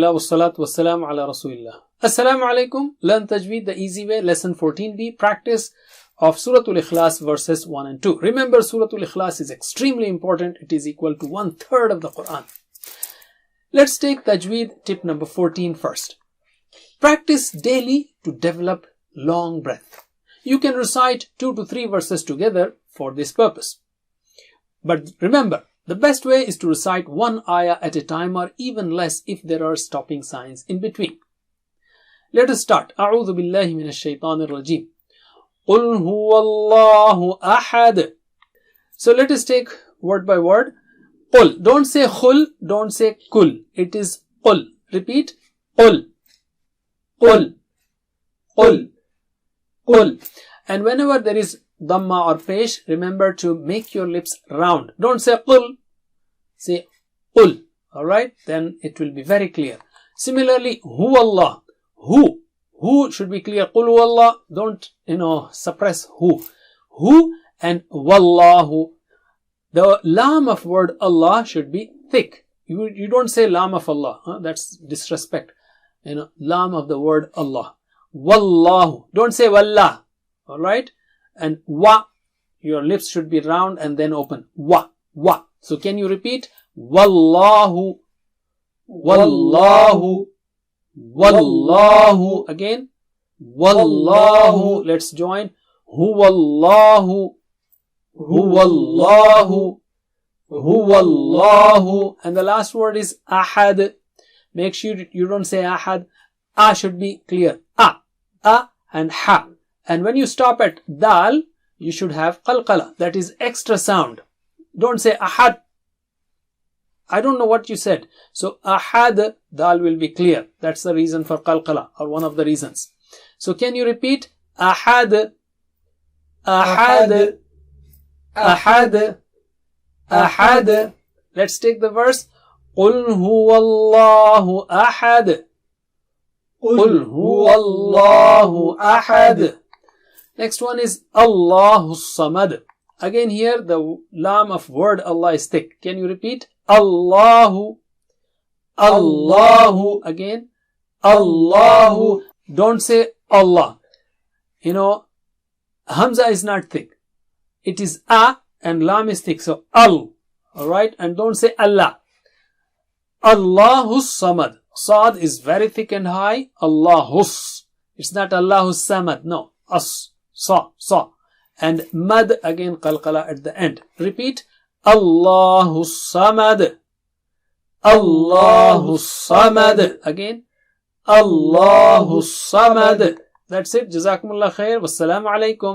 Wassalatu wassalamu ala Rasulillah. Assalamu alaikum. Learn Tajweed the easy way. Lesson 14b. Practice of Surah Al-Ikhlas verses 1 and 2. Remember, Surah Al-Ikhlas is extremely important. It is equal to 1/3 of the Quran. Let's take Tajweed tip number 14 first. Practice daily to develop long breath. You can recite 2 to 3 verses together for this purpose. But remember, the best way is to recite one ayah at a time, or even less if there are stopping signs in between. Let us start. A'udhu billahi minash shaitanir rajim. Qul huwallahu ahad. So let us take word by word. Qul. Don't say khul, don't say kul. It is qul. Repeat. Qul. Qul. Qul. Qul. And whenever there is dhamma or pesh, remember to make your lips round. Don't say qul. Say qul. Alright? Then it will be very clear. Similarly, huwallah. Who should be clear. Qul huwallah. Don't, suppress who. Who and wallahu. The lam of word Allah should be thick. You don't say lam of Allah. That's disrespect. Lam of the word Allah. Wallahu. Don't say wallah. Alright? And wa. Your lips should be round and then open. Wa. So can you repeat? Wallahu. Wallahu. Wallahu. Again. Wallahu. Let's join. Huwallahu. Huwallahu. Huwallahu. And the last word is ahad. Make sure you don't say ahad. A should be clear. A and ha. And when you stop at dal, you should have qalqala. That is extra sound. Don't say ahad. I don't know what you said. So ahad, dal will be clear. That's the reason for qalqala, or one of the reasons. So can you repeat? Ahad. Ahad. Ahad. Ahad. Let's take the verse. Qul huwallahu ahad. Qul huwallahu ahad. Next one is Allahu samad. Again here the lam of word Allah is thick. Can you repeat? Allahu. Allahu. Again. Allahu. Don't say Allah. Hamza is not thick. It is a and lam is thick. So al. Alright. And don't say Allah. Allahu samad. Sad is very thick and high. Allahus. It's not Allahus samad. No. As. Sa. And mad, again qalqala at the end. Repeat. Allahu samad. Allahu samad. Again. Allahu samad. That's it. Jazakumullah khair. Wassalamu alaikum.